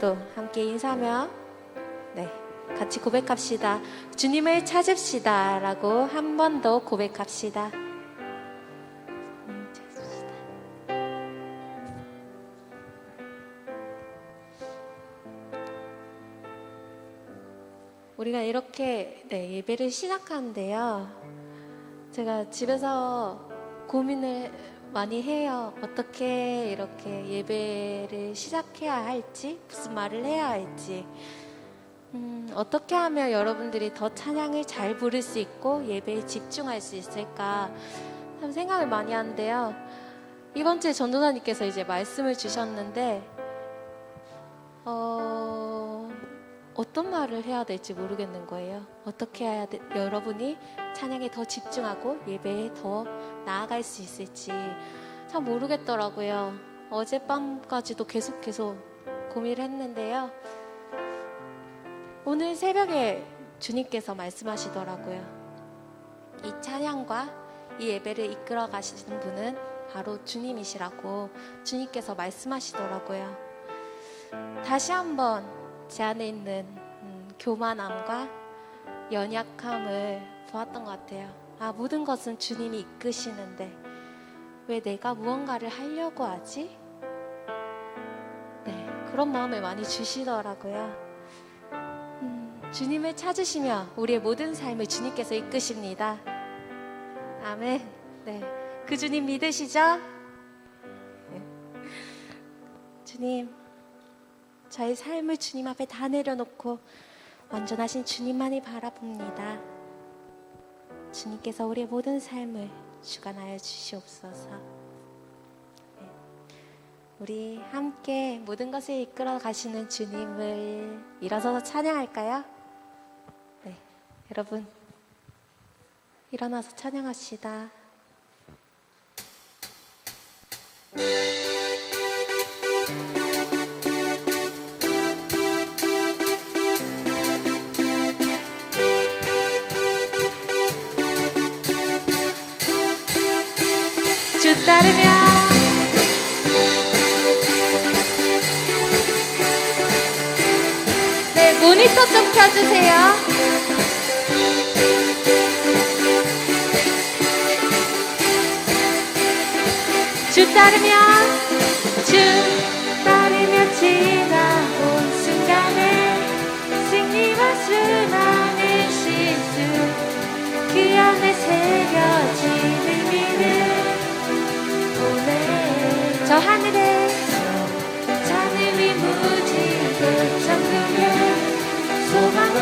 우리도 함께 인사하며 같이 고백합시다. 주님을 찾읍시다 라고 한 번 더 고백합시다. 찾읍시다. 우리가 이렇게 예배를 시작하는데요, 제가 집에서 고민을 많이 해요. 어떻게 이렇게 예배를 시작해야 할지, 무슨 말을 해야 할지, 어떻게 하면 여러분들이 더 찬양을 잘 부를 수 있고 예배에 집중할 수 있을까 참 생각을 많이 하는데요, 이번 주에 전도사님께서 이제 말씀을 주셨는데 어떤 말을 해야 될지 모르겠는 거예요. 어떻게 해야 여러분이 찬양에 더 집중하고 예배에 더 나아갈 수 있을지 참 모르겠더라고요. 어젯밤까지도 계속 고민을 했는데요, 오늘 새벽에 주님께서 말씀하시더라고요. 이 찬양과 이 예배를 이끌어 가시는 분은 바로 주님이시라고 주님께서 말씀하시더라고요. 다시 한번 제 안에 있는 교만함과 연약함을 보았던 것 같아요. 모든 것은 주님이 이끄시는데 왜 내가 무언가를 하려고 하지? 그런 마음을 많이 주시더라고요. 주님을 찾으시며 우리의 모든 삶을 주님께서 이끄십니다. 아멘. 그 주님 믿으시죠? 주님, 저의 삶을 주님 앞에 다 내려놓고 완전하신 주님만이 바라봅니다. 주님께서 우리의 모든 삶을 주관하여 주시옵소서. 우리 함께 모든 것을 이끌어 가시는 주님을 일어서서 찬양할까요? 여러분 일어나서 찬양합시다. 주 따르며 모니터 좀 켜주세요. 주 따르며 지나온 순간에 승리와 수많은 실수 그 안에 새겨진 의미는 오늘 저 하늘에 하늘이 무지개 천국에 소망과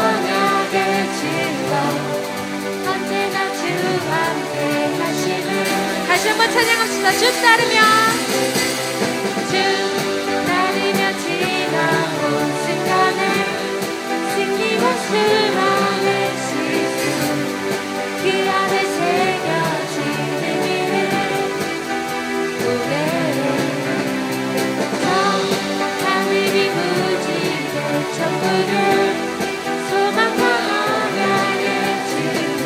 언약의 증거 언제나 주 함께 하시는 다시 한번 찬양합시다. 주 따르며 지나온 순간에 승리와 수많은 실수 그 안에 새겨진 의미는 하늘이 무지개 천국을 소망과 언약의 증거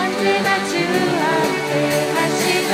언제나 주 함께 하시네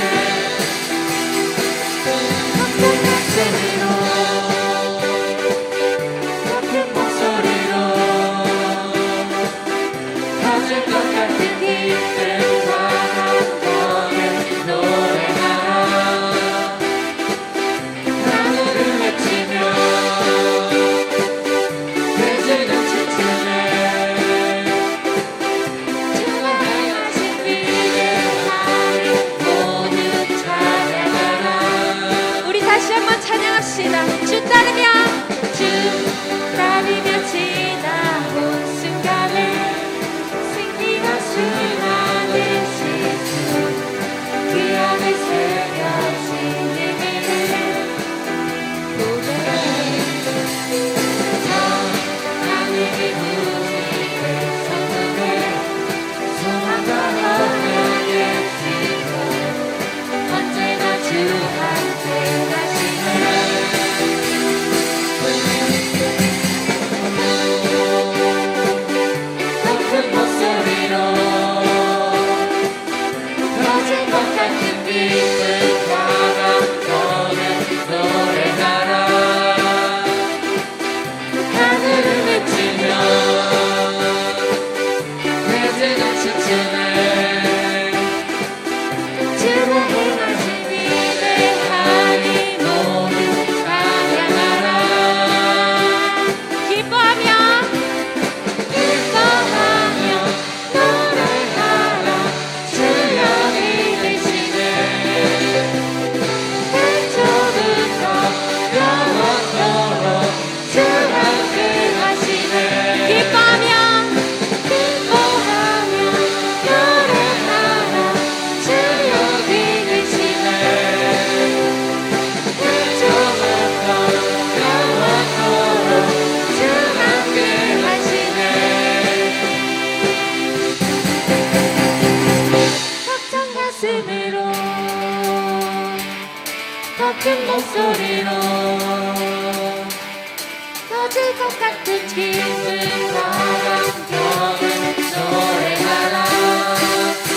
터질 것 같은 기쁨과 감격을 노래하라.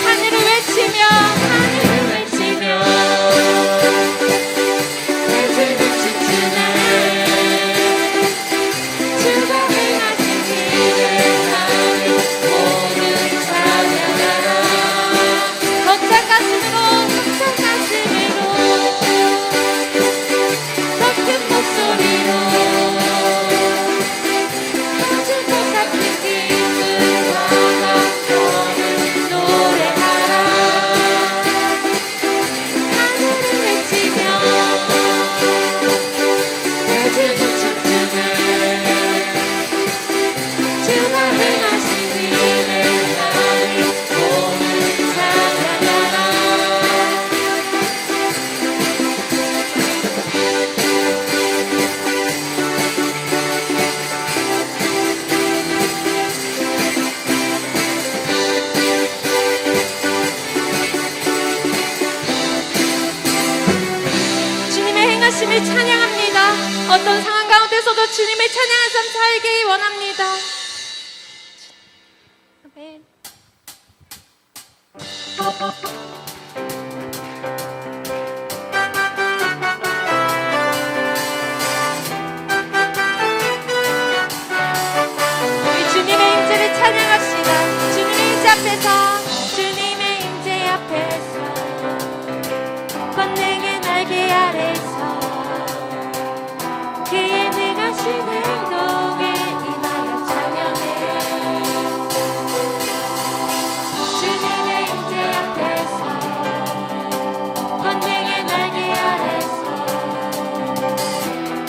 하늘을 외치며 하늘을 외치며 내 죄를 춤추네. 주가 행하신 일을 나를 모두 찬양하라. 벅찬 가슴으로 벅찬 가슴으로 더 큰 목소리로 터질 것 같은 기쁨과 감격을 노래하라. 하늘을 외치며 내 죄를 춤추네. 주가 행하신 일을 나를 모두 찬양하라. 주님의 행하심을 찬양합니다. 어떤 상황 가운데서도 주님을 찬양한 삶 살기 원합니다. 아멘. 우리 주님의 임재를 찬양합시다. 주님의 임재 앞에서, 주님의 임재 앞에서, 권능의 날개 아래서 그의 능하신 행동에 임하여 찬양해. 주님의 임재 앞에서, 권능의 날개 아래서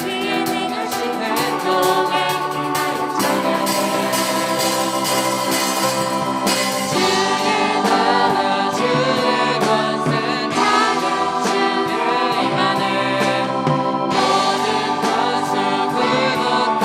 그의 능하신 행동에 임하여 찬양해. 주의 나라 주의 권세 찬양 주의 임하네. 모든 것을 굴복하고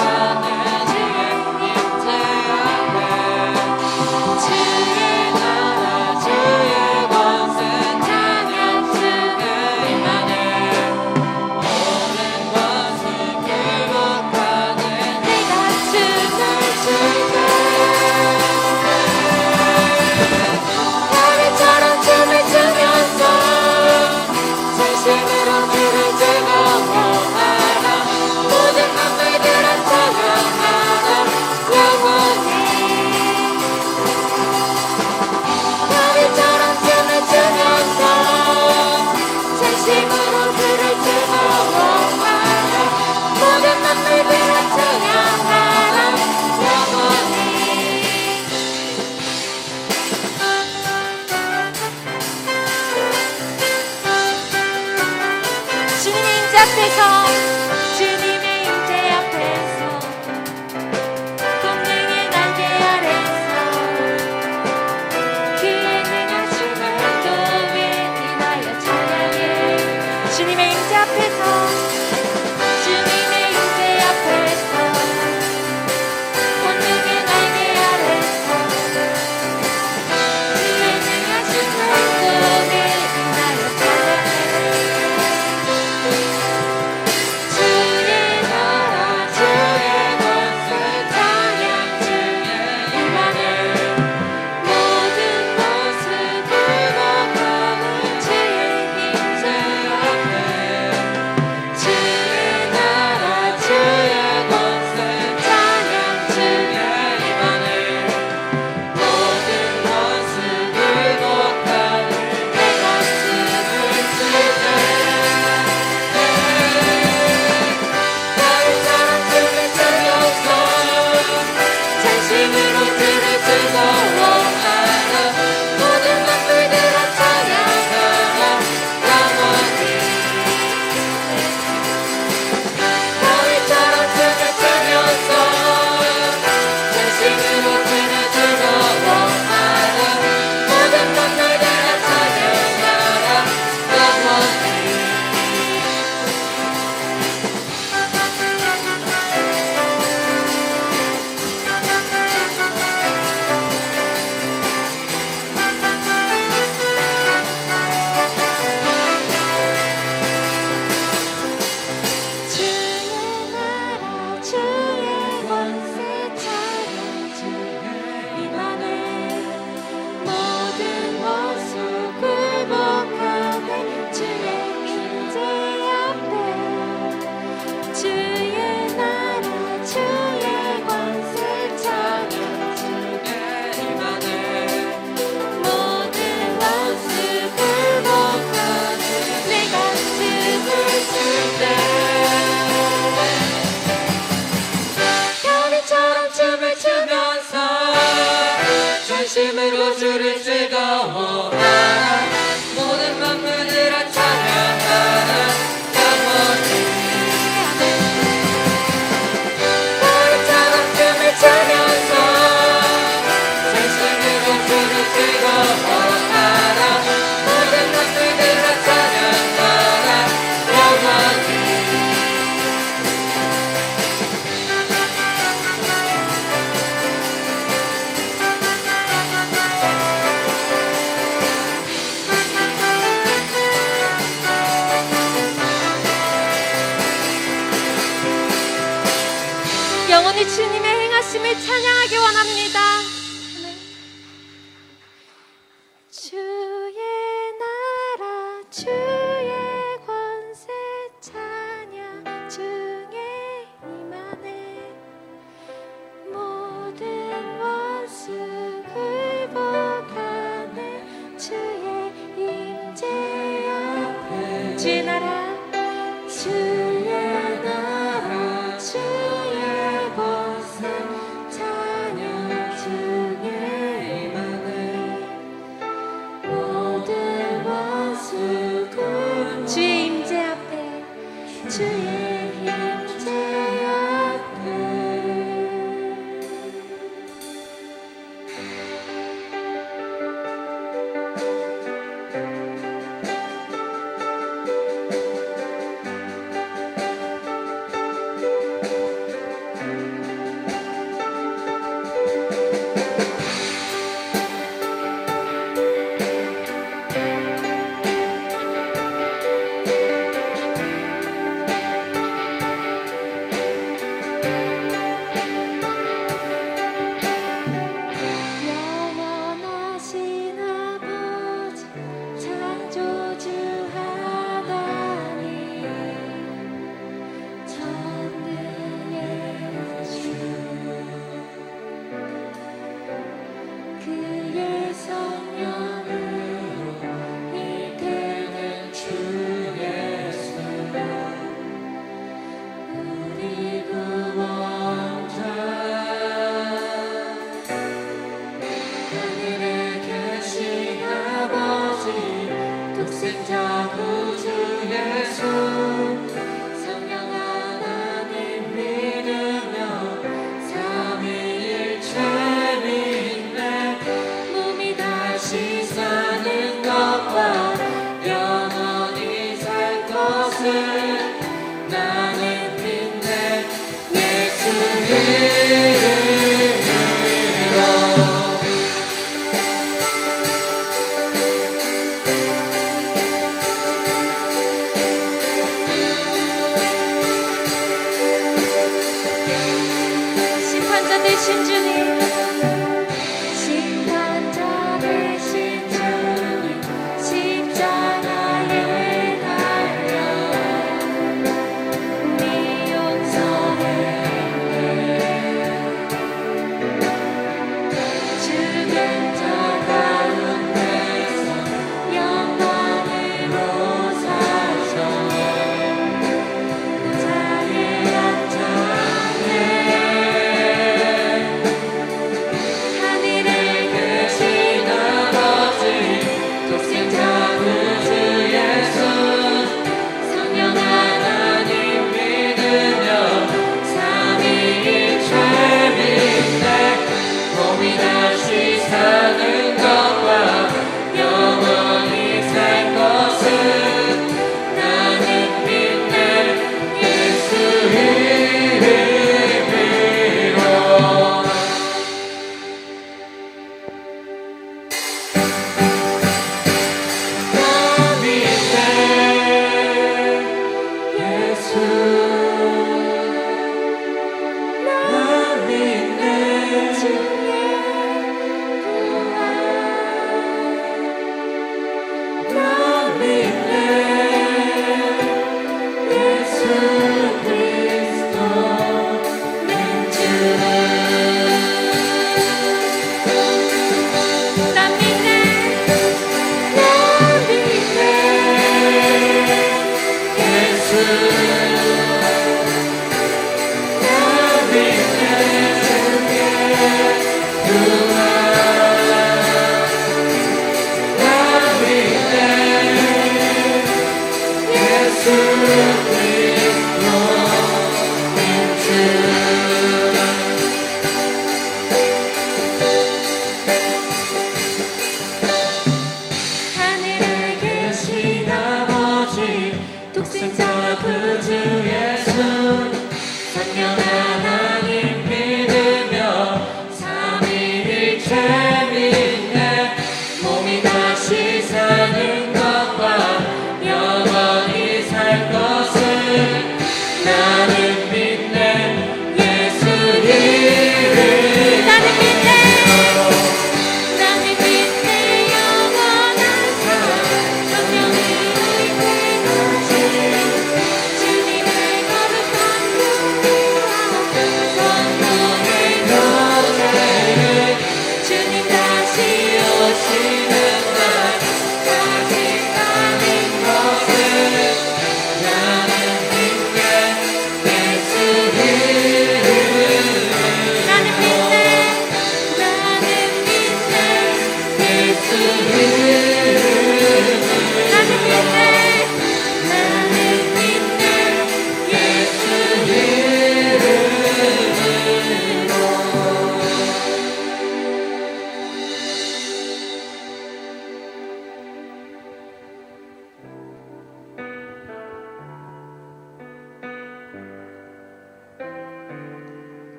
주를 즐거워하라. 모든 만물들아 찬양하라. 영원히 바람처럼 춤을 추면서 전심으로 주를 즐거워하라. 모든 만물들아 찬양하라. 영원히 영원히 주님의 행하심을 찬양하기 원합니다. 주의 나라 주의 권세 찬양 중에 임하네. 모든 원수 굴복하네. 주의 임재 앞에 주의 나라 주의 나라 주의 권세 찬양 중에 임하네. 모든 원수 굴 주의 임재 앞에 주의 임재 앞에 영원하신 아버지 창조주 하나님 전능의 주 그의 성령으로 이끄는 주 예수 우리 구원자 하늘에 계신 아버지 독생자 구주 예수 성령 하나님 믿으며 삼위일체 믿네. 몸이 다시 사는 것과 영원히 살 것을 나는 믿네. 예수 이름으로 심판자 되신 주님 심판자 되신 주님 십자가에 달려 우리 용서해 죽은 자 가운데서 영광으로 사셔 자리에 앉았네.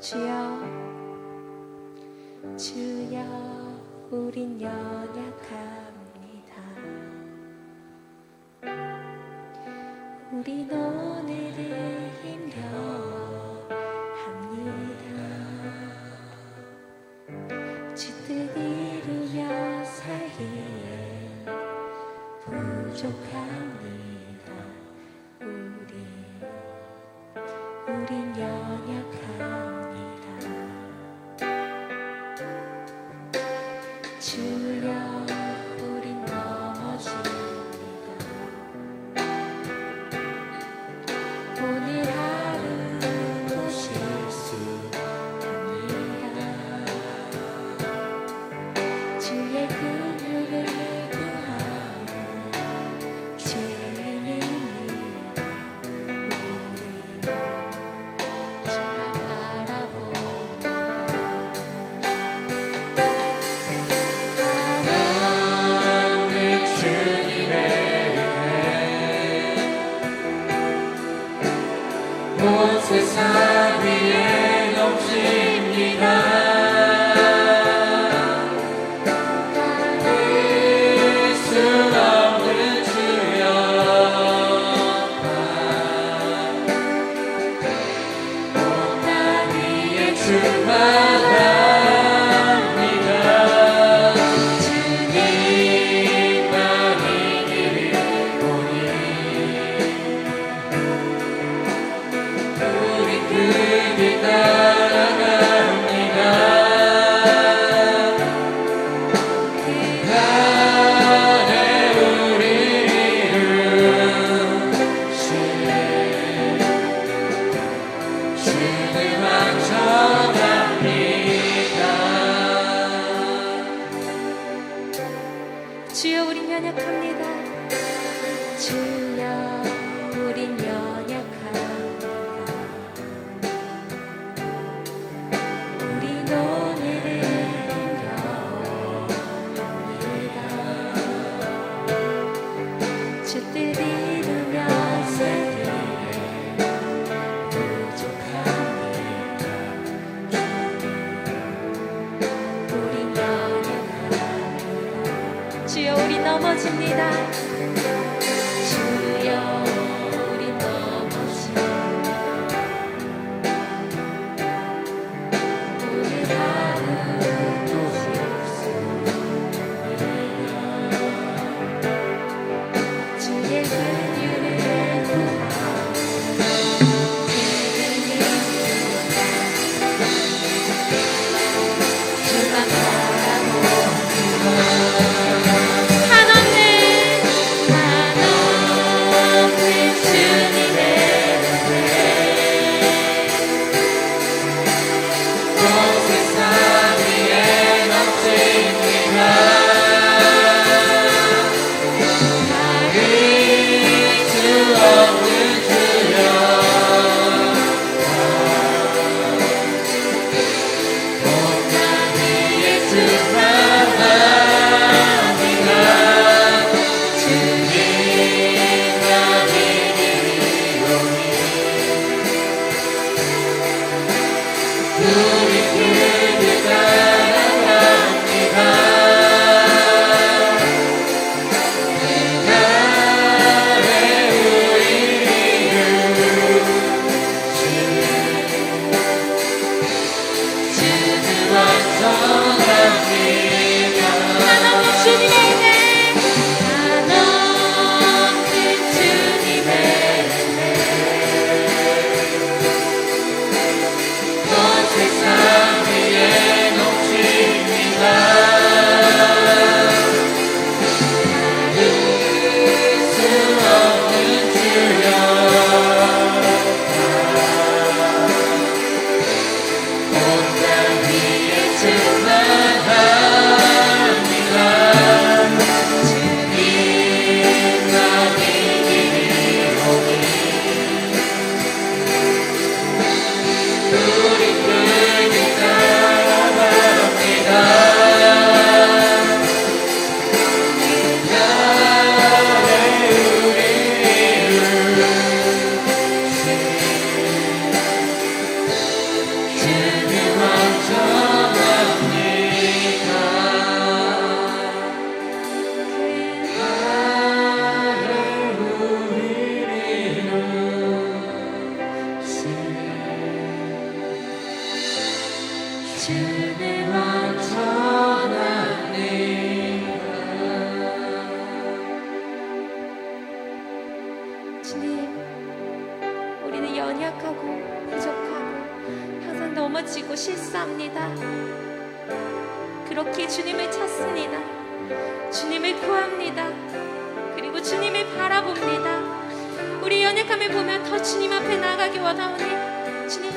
주여 주여 우린 연약합니다. 우린 오늘을 힘겨워합니다. 주뜻 이루며 살기에 부족합니다. 우린 연약합니다. 주여 우린 넘어집니다. 오늘 하루도 실수합니다. 주의 긍휼을 구하는 죄인입니다. 우리 주만 바라봅니다. 나는 주님의 은혜 온 세상 위에 넘칩니다. 수 없는 주여 온 위에 충만합니다. 주님만이 길이 오니 우리 그 길 따라갑니다. 그 안에 우리 이루시네. 주는 완전합니다. 주여 우린 연약합니다. 주여 우린 연약합니다. 우린 오늘을 힘겨워합니다. 주뜻 이루며 살기에 부족합니다. 우린 연약합니다. 주여 우리 넘어집니다. 주여 주님, 우리는 연약하고 부족하고 항상 넘어지고 실수합니다. 그렇게 주님을 찾습니다. 주님을 구합니다. 그리고 주님을 바라봅니다. 우리 연약함을 보면 더 주님 앞에 나가기 원하오니 주님,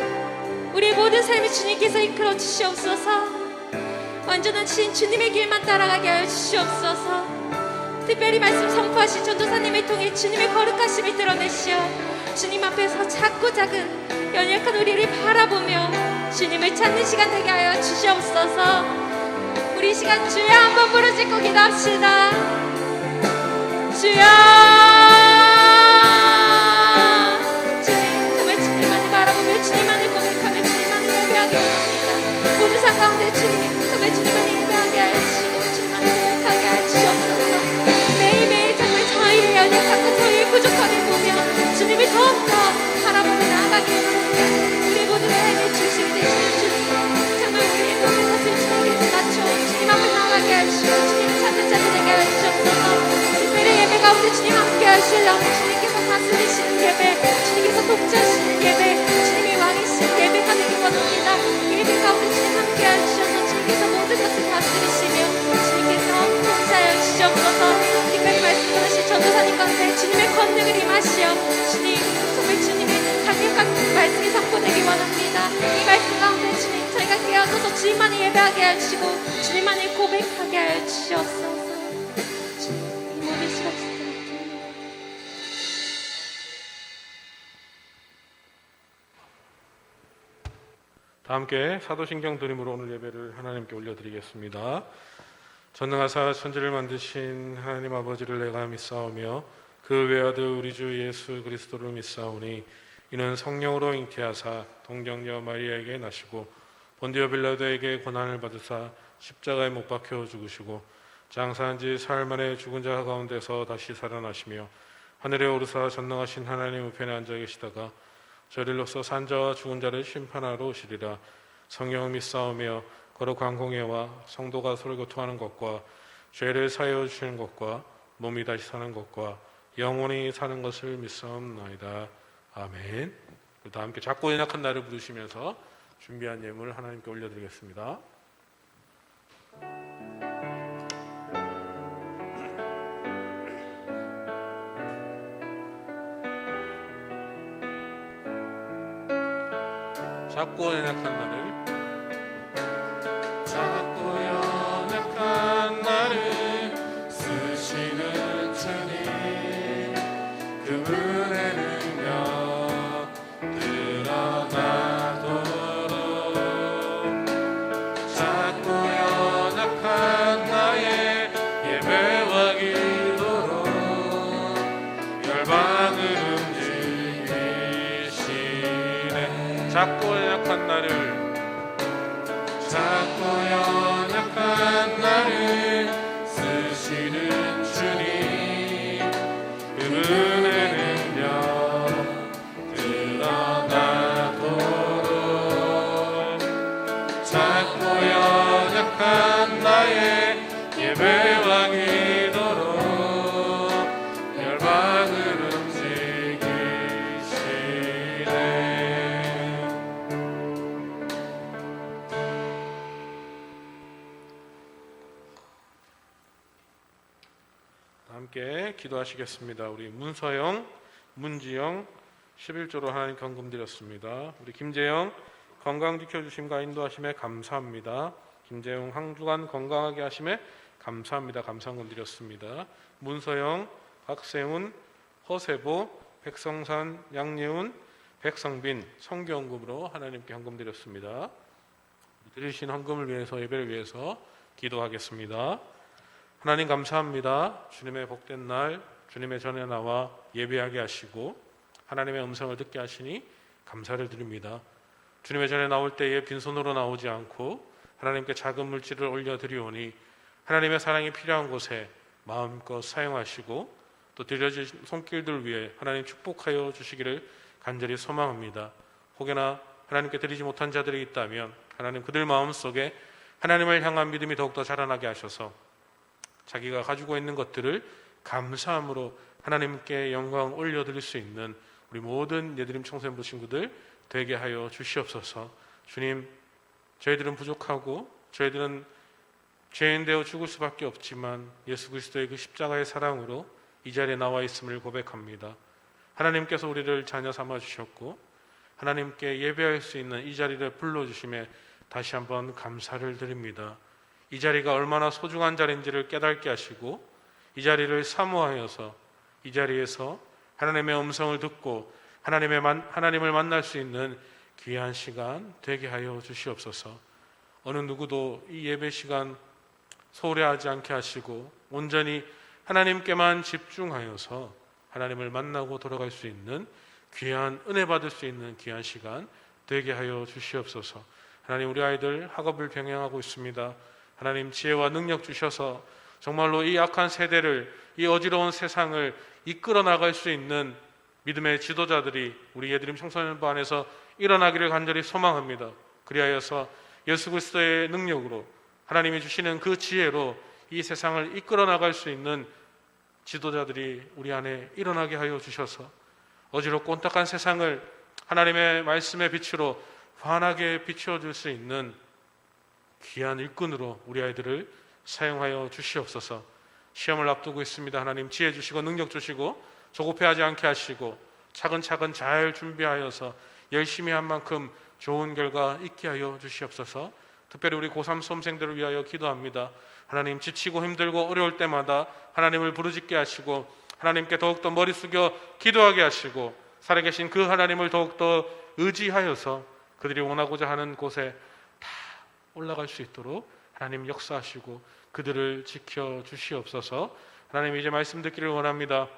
우리의 모든 삶을 주님께서 이끌어 주시옵소서. 완전한 주님의 길만 따라가게 하여 주시옵소서. 특별히 말씀 선포하신 전도사님을 통해 주님의 거룩하심을 드러내시어 주님 앞에서 작고 작은 연약한 우리를 바라보며 주님을 찾는 시간 되게 하여 주시옵소서. 우리 이 시간 주여 한번 부르짖고 기도합시다. 주여, 주님, 정말 주님만을 바라보며 주님만을 고백하며 주님만을 예배하게 합니다. 모든 상 가운데 주님, 정말 주님만을 예배하게 하여 주시고 주님만을 고백하게 하여 주시옵소서. 매일매일 정말 저희의 연약함과 저희의 부족함을 보며 주님을 더욱더 바라보며 나아가게 합니다. 우리 모든 삶의 중심이 되시는 주님, 정말 우리의 모든 것을 주님께 낮춰 주님 앞에 나아가게 하시고 주님을 찾는 자들 되게 하여 주옵소서. 특별히 예배 가운데 주님 함께 하시려고 주님께서 다스리시는 예배, 주님께서 독자하시는 예배, 주님이 왕이신 예배가 되기 원합니다. 예배 가운데 주님 함께 하셔서 주님께서 모든 것을 다스리시며 주님께서 독자하여 주시옵소서. 특별히 말씀하신 전도사님 가운데 주님의 권능을 임하시어 주님, 정말 주님의 강력한 말씀이 선포되기 원합니다. 이 말씀 가운데 주님, 저희가 깨어져서 주님만을 예배하게 하시고 주님만을 고백하게 하여 주시옵소서. 주님, 이 모든 시간 주님께 다 함께 사도신경 드림으로 오늘 예배를 하나님께 올려드리겠습니다. 전능하사 천지를 만드신 하나님 아버지를 내가 믿사오며 그 외아들 우리 주 예수 그리스도를 믿사오니 이는 성령으로 잉태하사 동정녀 마리아에게 나시고 본디오 빌라도에게 고난을 받으사 십자가에 못 박혀 죽으시고 장사한 지 사흘 만에 죽은 자 가운데서 다시 살아나시며 하늘에 오르사 전능하신 하나님 우편에 앉아 계시다가 저릴로서 산자와 죽은 자를 심판하러 오시리라. 성령 믿사오며 거룩한 공예와 성도가 서로 교통하는 것과 죄를 사하여 주시는 것과 몸이 다시 사는 것과 영원히 사는 것을 믿사옵나이다. 아멘. 다 함께 작고 연약한 나를 부르시면서 준비한 예물을 하나님께 올려드리겠습니다. 작고 연약한 나를, 작고 연약한 나를 쓰시는 주님, 그분의 능력 드러나도록 작고 연약한 나의 예배와 기도로 열방을 움직이시네. 작고 연약한 나를, 작고 연약한 나를 쓰시는 주님, 그분의 능력 드러나도록 작고 연약한 나의 예배와 기도로 열방을 움직이시네. 함께 기도하시겠습니다. 우리 문서영, 문지영 11조로 하나님 헌금 드렸습니다. 우리 김재영 건강 지켜주심과 인도하심에 감사합니다. 김재영 한 주간 건강하게 하심에 감사합니다. 감사헌금 드렸습니다. 문서영, 박세훈, 허세보, 백성산, 양예훈, 백성빈 성교헌금으로 하나님께 헌금 드렸습니다. 드리신 헌금을 위해서, 예배를 위해서 기도하겠습니다. 하나님 감사합니다. 주님의 복된 날, 주님의 전에 나와 예배하게 하시고 하나님의 음성을 듣게 하시니 감사를 드립니다. 주님의 전에 나올 때에 빈손으로 나오지 않고 하나님께 작은 물질을 올려드리오니 하나님의 사랑이 필요한 곳에 마음껏 사용하시고 또 드려진 손길들 위해 하나님 축복하여 주시기를 간절히 소망합니다. 혹여나 하나님께 드리지 못한 자들이 있다면 하나님 그들 마음속에 하나님을 향한 믿음이 더욱더 자라나게 하셔서 자기가 가지고 있는 것들을 감사함으로 하나님께 영광 올려드릴 수 있는 우리 모든 예드림 청소년부 친구들 되게 하여 주시옵소서. 주님, 저희들은 부족하고 저희들은 죄인 되어 죽을 수밖에 없지만 예수 그리스도의 그 십자가의 사랑으로 이 자리에 나와 있음을 고백합니다. 하나님께서 우리를 자녀 삼아 주셨고 하나님께 예배할 수 있는 이 자리를 불러주심에 다시 한번 감사를 드립니다. 이 자리가 얼마나 소중한 자리인지를 깨닫게 하시고 이 자리를 사모하여서 이 자리에서 하나님의 음성을 듣고 하나님을 만날 수 있는 귀한 시간 되게 하여 주시옵소서. 어느 누구도 이 예배 시간 소홀히하지 않게 하시고 온전히 하나님께만 집중하여서 하나님을 만나고 돌아갈 수 있는 귀한 은혜 받을 수 있는 귀한 시간 되게 하여 주시옵소서. 하나님, 우리 아이들 학업을 병행하고 있습니다. 하나님, 지혜와 능력 주셔서 정말로 이 악한 세대를, 이 어지러운 세상을 이끌어 나갈 수 있는 믿음의 지도자들이 우리 예드림 청소년부 안에서 일어나기를 간절히 소망합니다. 그리하여서 예수 그리스도의 능력으로 하나님이 주시는 그 지혜로 이 세상을 이끌어 나갈 수 있는 지도자들이 우리 안에 일어나게 하여 주셔서 어지럽고 온탁한 세상을 하나님의 말씀의 빛으로 환하게 비추어줄 수 있는 귀한 일꾼으로 우리 아이들을 사용하여 주시옵소서. 시험을 앞두고 있습니다. 하나님, 지혜 주시고 능력 주시고 조급해하지 않게 하시고 차근차근 잘 준비하여서 열심히 한 만큼 좋은 결과 있게 하여 주시옵소서. 특별히 우리 고3 수험생들을 위하여 기도합니다. 하나님, 지치고 힘들고 어려울 때마다 하나님을 부르짖게 하시고 하나님께 더욱더 머리 숙여 기도하게 하시고 살아계신 그 하나님을 더욱더 의지하여서 그들이 원하고자 하는 곳에 다 올라갈 수 있도록 하나님 역사하시고 그들을 지켜 주시옵소서. 하나님, 이제 말씀 듣기를 원합니다.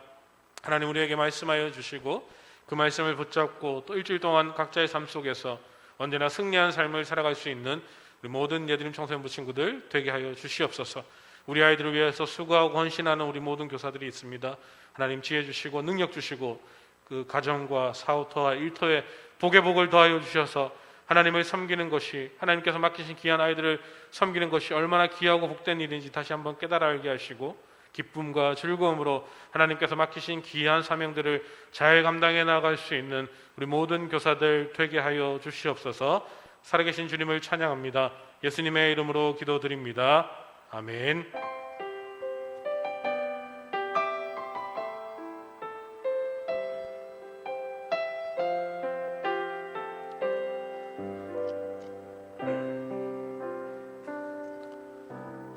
하나님, 우리에게 말씀하여 주시고 그 말씀을 붙잡고 또 일주일 동안 각자의 삶 속에서 언제나 승리한 삶을 살아갈 수 있는 우리 모든 예드림 청소년부 친구들 되게 하여 주시옵소서. 우리 아이들을 위해서 수고하고 헌신하는 우리 모든 교사들이 있습니다. 하나님, 지혜 주시고 능력 주시고 그 가정과 사업터와 일터에 복의 복을 더하여 주셔서 하나님을 섬기는 것이, 하나님께서 맡기신 귀한 아이들을 섬기는 것이 얼마나 귀하고 복된 일인지 다시 한번 깨달아 알게 하시고 기쁨과 즐거움으로 하나님께서 맡기신 귀한 사명들을 잘 감당해 나갈 수 있는 우리 모든 교사들 되게 하여 주시옵소서. 살아계신 주님을 찬양합니다. 예수님의 이름으로 기도드립니다. 아멘.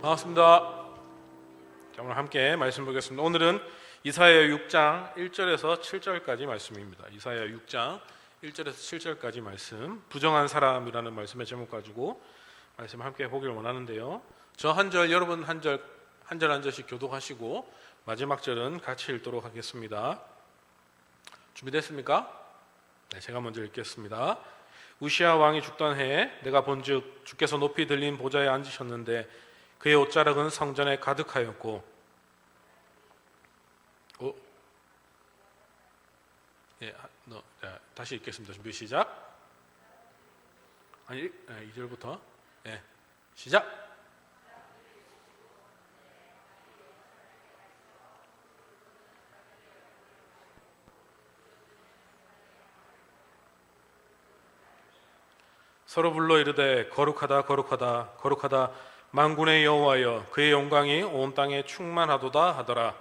반갑습니다. 자, 오늘 함께 말씀 보겠습니다. 오늘은 이사야 6장 1절에서 7절까지 말씀입니다. 이사야 6장 1절에서 7절까지 말씀, 부정한 사람이라는 말씀의 제목 가지고 말씀 함께 보기를 원하는데요. 저 한 절, 여러분 한 절 한 절씩 교독하시고 마지막 절은 같이 읽도록 하겠습니다. 준비됐습니까? 네, 제가 먼저 읽겠습니다. 우시야 왕이 죽던 해에 내가 본즉 주께서 높이 들린 보좌에 앉으셨는데 그의 옷자락은 성전에 가득하였고 다시 읽겠습니다. 준비 시작. 2절부터 시작. 서로 불러 이르되 거룩하다 거룩하다 거룩하다 만군의 여호와여, 그의 영광이 온 땅에 충만하도다 하더라.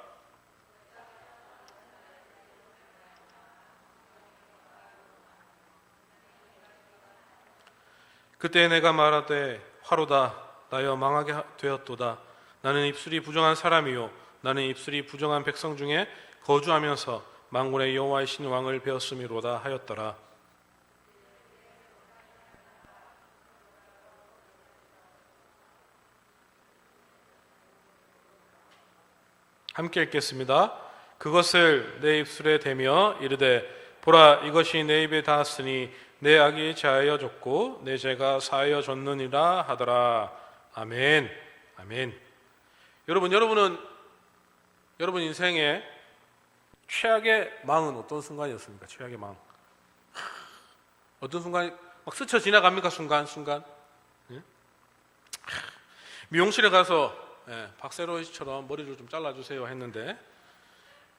그때 내가 말하되 화로다 나여 망하게 되었도다. 나는 입술이 부정한 사람이요 나는 입술이 부정한 백성 중에 거주하면서 만군의 여호와이신 왕을 배웠음이로다 하였더라. 함께 읽겠습니다. 그것을 내 입술에 대며 이르되 보라 이것이 내 입에 닿았으니 내 악이 제하여졌고 내 죄가 사하여졌느니라 하더라. 아멘. 아멘. 여러분 인생의 최악의 망은 어떤 순간이었습니까? 최악의 망. 어떤 순간이 막 스쳐 지나갑니까? 순간. 예? 미용실에 가서 박세로 씨처럼 머리를 좀 잘라주세요 했는데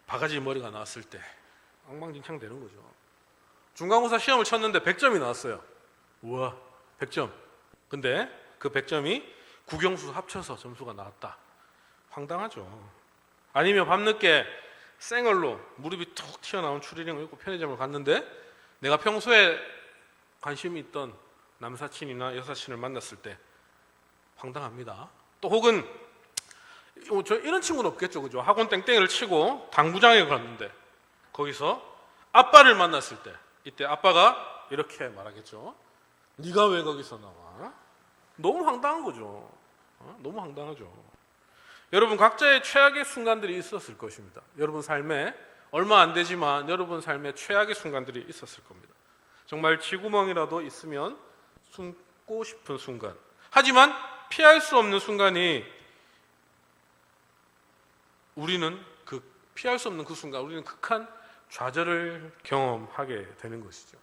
바가지 머리가 나왔을 때 엉망진창 되는 거죠. 중간고사 시험을 쳤는데 100점이 나왔어요. 우와, 100점. 근데 그 100점이 국영수 합쳐서 점수가 나왔다. 황당하죠. 아니면 밤늦게 생얼로 무릎이 툭 튀어나온 추리닝을 입고 편의점을 갔는데 내가 평소에 관심이 있던 남사친이나 여사친을 만났을 때 황당합니다. 또 혹은 저 이런 친구는 없겠죠, 그죠? 학원 땡땡이를 치고 당구장에 갔는데 거기서 아빠를 만났을 때 이때 아빠가 이렇게 말하겠죠. 네가 왜 거기서 나와? 너무 황당한 거죠. 너무 황당하죠. 여러분 각자의 최악의 순간들이 있었을 것입니다. 여러분 삶에 얼마 안 되지만 여러분 삶에 최악의 순간들이 있었을 겁니다. 정말 쥐구멍이라도 있으면 숨고 싶은 순간. 하지만 피할 수 없는 순간이 우리는 피할 수 없는 그 순간 우리는 극한 좌절을 경험하게 되는 것이죠.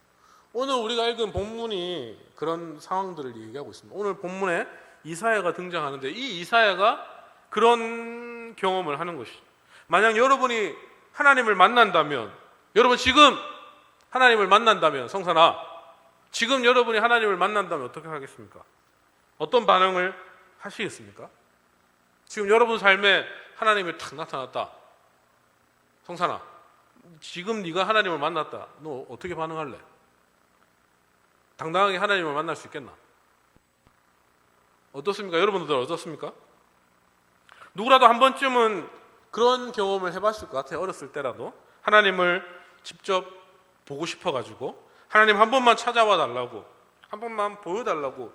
오늘 우리가 읽은 본문이 그런 상황들을 얘기하고 있습니다. 오늘 본문에 이사야가 등장하는데 이 이사야가 그런 경험을 하는 것이죠. 만약 여러분이 하나님을 만난다면, 여러분 지금 하나님을 만난다면, 성산아, 지금 여러분이 하나님을 만난다면 어떻게 하겠습니까? 어떤 반응을 하시겠습니까? 지금 여러분 삶에 하나님이 탁 나타났다. 성산아, 지금 네가 하나님을 만났다. 너 어떻게 반응할래? 당당하게 하나님을 만날 수 있겠나? 어떻습니까? 여러분들 어떻습니까? 누구라도 한 번쯤은 그런 경험을 해봤을 것 같아요. 어렸을 때라도 하나님을 직접 보고 싶어가지고 하나님 한 번만 찾아와 달라고, 한 번만 보여달라고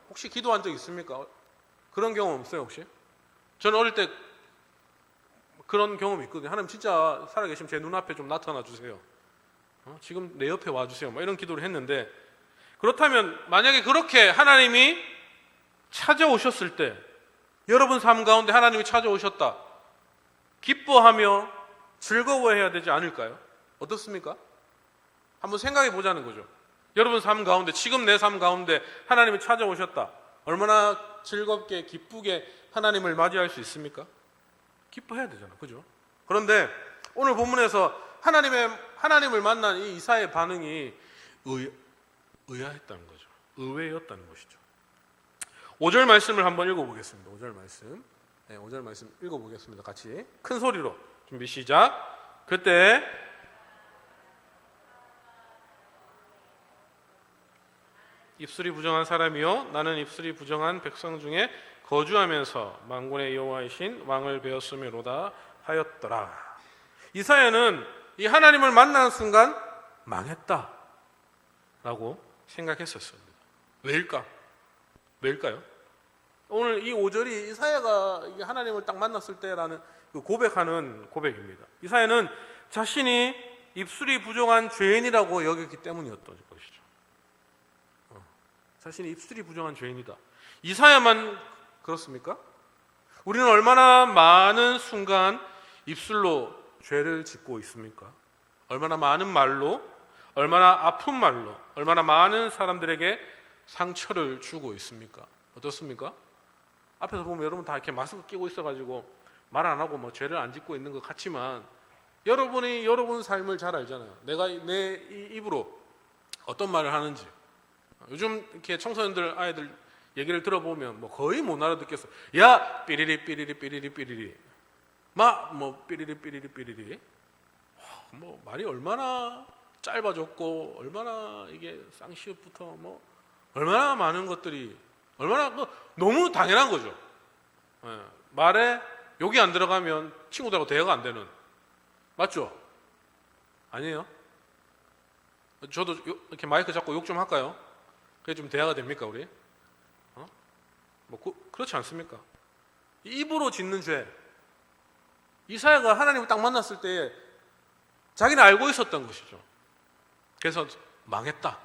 혹시 기도한 적 있습니까? 그런 경험 없어요 혹시? 저는 어릴 때 그런 경험이 있거든요. 하나님 진짜 살아계시면 제 눈앞에 좀 나타나 주세요. 지금 내 옆에 와주세요. 이런 기도를 했는데, 그렇다면 만약에 그렇게 하나님이 찾아오셨을 때, 여러분 삶 가운데 하나님이 찾아오셨다, 기뻐하며 즐거워해야 되지 않을까요? 어떻습니까? 한번 생각해 보자는 거죠. 여러분 삶 가운데, 지금 내 삶 가운데 하나님이 찾아오셨다, 얼마나 즐겁게 기쁘게 하나님을 맞이할 수 있습니까? 기뻐해야 되잖아, 그죠? 그런데 오늘 본문에서 하나님을 만난 이 이사야의 반응이 의아했다는 거죠. 의외였다는 것이죠. 5절 말씀을 한번 읽어보겠습니다. 5절 말씀. 네, 5절 말씀 읽어보겠습니다. 같이 큰 소리로 준비 시작. 그때 입술이 부정한 사람이요, 나는 입술이 부정한 백성 중에 거주하면서 만군의 여호와이신 왕을 배웠음이로다 하였더라. 이사야는 이 하나님을 만나는 순간 망했다 라고 생각했었습니다. 왜일까요? 오늘 이 5절이 이사야가 하나님을 딱 만났을 때라는 그 고백하는 고백입니다. 이사야는 자신이 입술이 부정한 죄인이라고 여겼기 때문이었던 것이죠. 자신이 입술이 부정한 죄인이다. 이사야만 그렇습니까? 우리는 얼마나 많은 순간 입술로 죄를 짓고 있습니까? 얼마나 많은 말로, 얼마나 아픈 말로, 얼마나 많은 사람들에게 상처를 주고 있습니까? 어떻습니까? 앞에서 보면 여러분 다 이렇게 마스크 끼고 있어가지고 말 안 하고 뭐 죄를 안 짓고 있는 것 같지만, 여러분이 여러분 삶을 잘 알잖아요. 내가 내 입으로 어떤 말을 하는지. 요즘 이렇게 청소년들 아이들 얘기를 들어보면 뭐 거의 못 알아듣겠어. 야, 삐리리 삐리리 삐리리 삐리리, 뭐 삐리리 삐리리 삐리리. 뭐 말이 얼마나 짧아졌고, 얼마나 이게 쌍시옷부터 뭐 얼마나 많은 것들이, 얼마나 너무 당연한 거죠. 말에 욕이 안 들어가면 친구들하고 대화가 안 되는, 맞죠? 아니에요? 저도 이렇게 마이크 잡고 욕 좀 할까요? 그게 좀 대화가 됩니까 우리? 그렇지 않습니까? 입으로 짓는 죄. 이사야가 하나님을 딱 만났을 때 자기는 알고 있었던 것이죠. 그래서 망했다,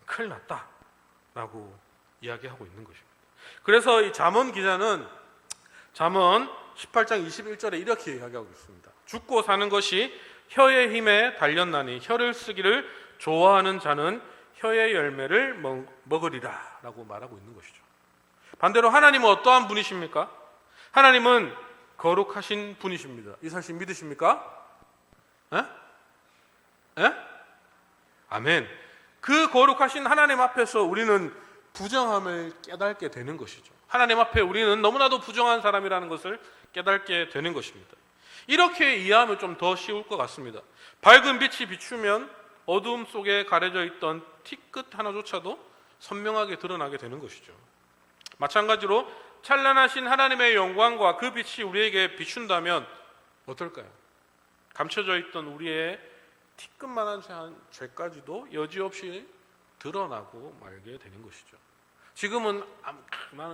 큰일 났다 라고 이야기하고 있는 것입니다. 그래서 이 잠언 기자는 잠언 18장 21절에 이렇게 이야기하고 있습니다. 죽고 사는 것이 혀의 힘에 달렸나니 혀를 쓰기를 좋아하는 자는 혀의 열매를 먹으리라 라고 말하고 있는 것이죠. 반대로 하나님은 어떠한 분이십니까? 하나님은 거룩하신 분이십니다. 이 사실 믿으십니까? 에? 에? 아멘. 그 거룩하신 하나님 앞에서 우리는 부정함을 깨닫게 되는 것이죠. 하나님 앞에 우리는 너무나도 부정한 사람이라는 것을 깨닫게 되는 것입니다. 이렇게 이해하면 좀 더 쉬울 것 같습니다. 밝은 빛이 비추면 어두움 속에 가려져 있던 티끝 하나조차도 선명하게 드러나게 되는 것이죠. 마찬가지로 찬란하신 하나님의 영광과 그 빛이 우리에게 비춘다면 어떨까요? 감춰져 있던 우리의 티끝만한 죄까지도 여지없이 드러나고 말게 되는 것이죠. 지금은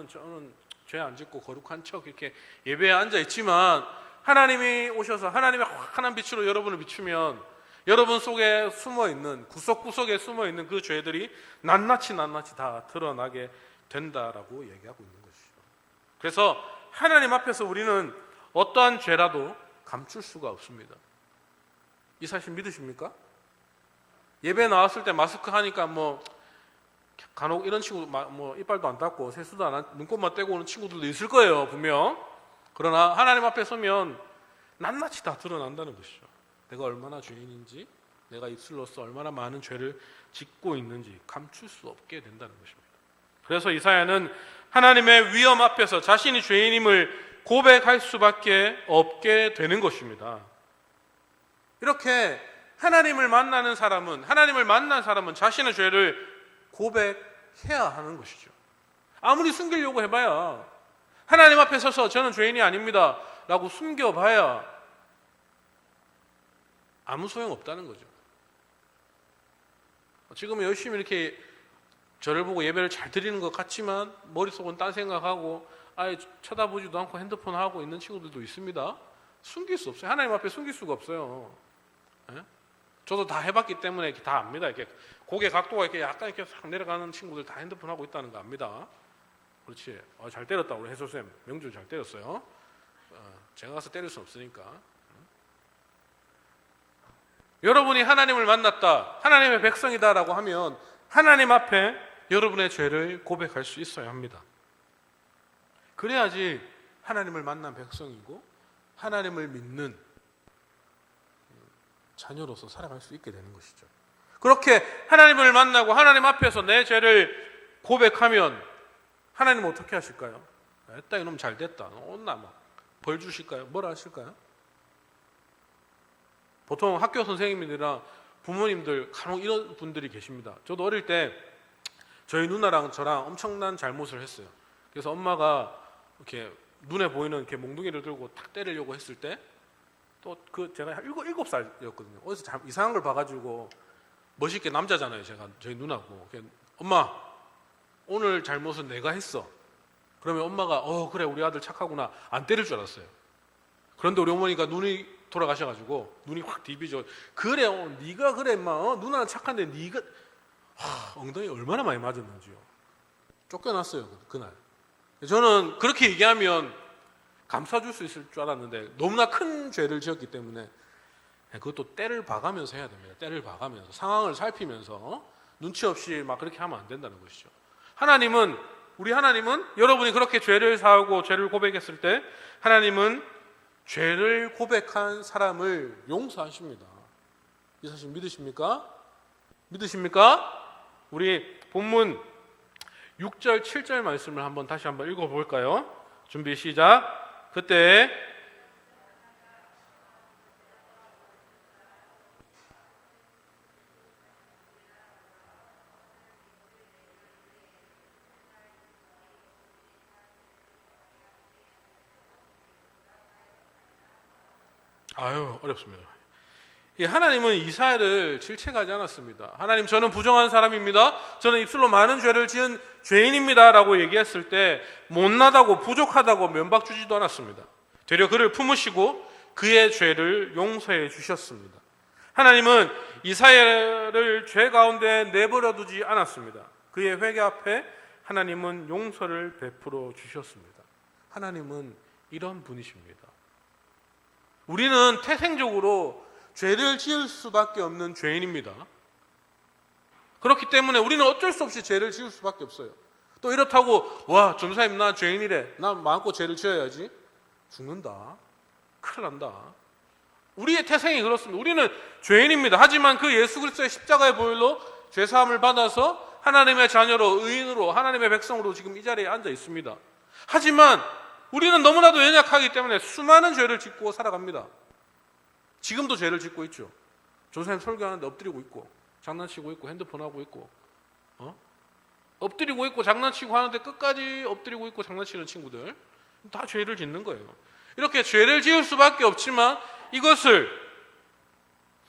저는 죄 안 짓고 거룩한 척 이렇게 예배에 앉아 있지만 하나님이 오셔서 하나님의 환한 빛으로 여러분을 비추면 여러분 속에 숨어있는 구석구석에 숨어있는 그 죄들이 낱낱이 다 드러나게 된다라고 얘기하고 있는 것이죠. 그래서 하나님 앞에서 우리는 어떠한 죄라도 감출 수가 없습니다. 이 사실 믿으십니까? 예배 나왔을 때 마스크 하니까 간혹 이런 친구 이빨도 안 닦고 세수도 안 하고 눈곱만 떼고 오는 친구들도 있을 거예요, 분명. 그러나 하나님 앞에 서면 낱낱이 다 드러난다는 것이죠. 내가 얼마나 죄인인지, 내가 입술로서 얼마나 많은 죄를 짓고 있는지 감출 수 없게 된다는 것입니다. 그래서 이사야는 하나님의 위엄 앞에서 자신이 죄인임을 고백할 수밖에 없게 되는 것입니다. 이렇게 하나님을 만난 사람은 자신의 죄를 고백해야 하는 것이죠. 아무리 숨기려고 해봐야, 하나님 앞에 서서 저는 죄인이 아닙니다 라고 숨겨봐야 아무 소용없다는 거죠. 지금은 열심히 이렇게 저를 보고 예배를 잘 드리는 것 같지만 머릿속은 딴 생각하고 아예 쳐다보지도 않고 핸드폰 하고 있는 친구들도 있습니다. 숨길 수 없어요. 하나님 앞에 숨길 수가 없어요. 예? 저도 다 해봤기 때문에 다 압니다. 이렇게 고개 각도가 이렇게 약간 이렇게 싹 내려가는 친구들 다 핸드폰 하고 있다는 거 압니다. 그렇지. 잘 때렸다. 우리 해솔쌤 명주 잘 때렸어요. 제가 가서 때릴 수 없으니까. 여러분이 하나님을 만났다, 하나님의 백성이다라고 하면 하나님 앞에 여러분의 죄를 고백할 수 있어야 합니다. 그래야지 하나님을 만난 백성이고 하나님을 믿는 자녀로서 살아갈 수 있게 되는 것이죠. 그렇게 하나님을 만나고 하나님 앞에서 내 죄를 고백하면 하나님은 어떻게 하실까요? 됐다, 이놈 잘 됐다. 온나 벌 주실까요? 뭘 하실까요? 보통 학교 선생님들이나 부모님들 간혹 이런 분들이 계십니다. 저도 어릴 때 저희 누나랑 저랑 엄청난 잘못을 했어요. 그래서 엄마가 이렇게 눈에 보이는 이렇게 몽둥이를 들고 탁 때리려고 했을 때 또 제가 7살이었거든요. 어디서 이상한 걸 봐가지고 멋있게 남자잖아요. 저희 누나고. 엄마, 오늘 잘못은 내가 했어. 그러면 엄마가 그래 우리 아들 착하구나 안 때릴 줄 알았어요. 그런데 우리 어머니가 눈이 돌아가셔가지고 눈이 확 디비죠. 그래 네가 그래 임마 누나는 착한데 네가 엉덩이 얼마나 많이 맞았는지요. 쫓겨났어요 그날. 저는 그렇게 얘기하면 감싸줄 수 있을 줄 알았는데 너무나 큰 죄를 지었기 때문에 그것도 때를 봐가면서 해야 됩니다. 때를 봐가면서 상황을 살피면서 눈치 없이 막 그렇게 하면 안 된다는 것이죠. 우리 하나님은 여러분이 그렇게 죄를 사하고 죄를 고백했을 때 하나님은 죄를 고백한 사람을 용서하십니다. 이 사실 믿으십니까? 우리 본문 6절 7절 말씀을 다시 한번 읽어볼까요? 준비 시작. 그때 어렵습니다. 하나님은 이사야를 질책하지 않았습니다. 하나님, 저는 부정한 사람입니다. 저는 입술로 많은 죄를 지은 죄인입니다 라고 얘기했을 때 못나다고 부족하다고 면박 주지도 않았습니다. 되려 그를 품으시고 그의 죄를 용서해 주셨습니다. 하나님은 이사야를 죄 가운데 내버려 두지 않았습니다. 그의 회개 앞에 하나님은 용서를 베풀어 주셨습니다. 하나님은 이런 분이십니다. 우리는 태생적으로 죄를 지을 수밖에 없는 죄인입니다. 그렇기 때문에 우리는 어쩔 수 없이 죄를 지을 수밖에 없어요. 또 이렇다고 전사님 나 죄인이래, 나 마음껏 죄를 지어야지, 죽는다, 큰일 난다. 우리의 태생이 그렇습니다. 우리는 죄인입니다. 하지만 그 예수 그리스도의 십자가의 보혈로 죄사함을 받아서 하나님의 자녀로, 의인으로, 하나님의 백성으로 지금 이 자리에 앉아 있습니다. 하지만 우리는 너무나도 연약하기 때문에 수많은 죄를 짓고 살아갑니다. 지금도 죄를 짓고 있죠. 조선님 설교하는데 엎드리고 있고, 장난치고 있고, 핸드폰 하고 있고, 엎드리고 있고 장난치고 하는데 끝까지 엎드리고 있고 장난치는 친구들, 다 죄를 짓는 거예요. 이렇게 죄를 지을 수밖에 없지만 이것을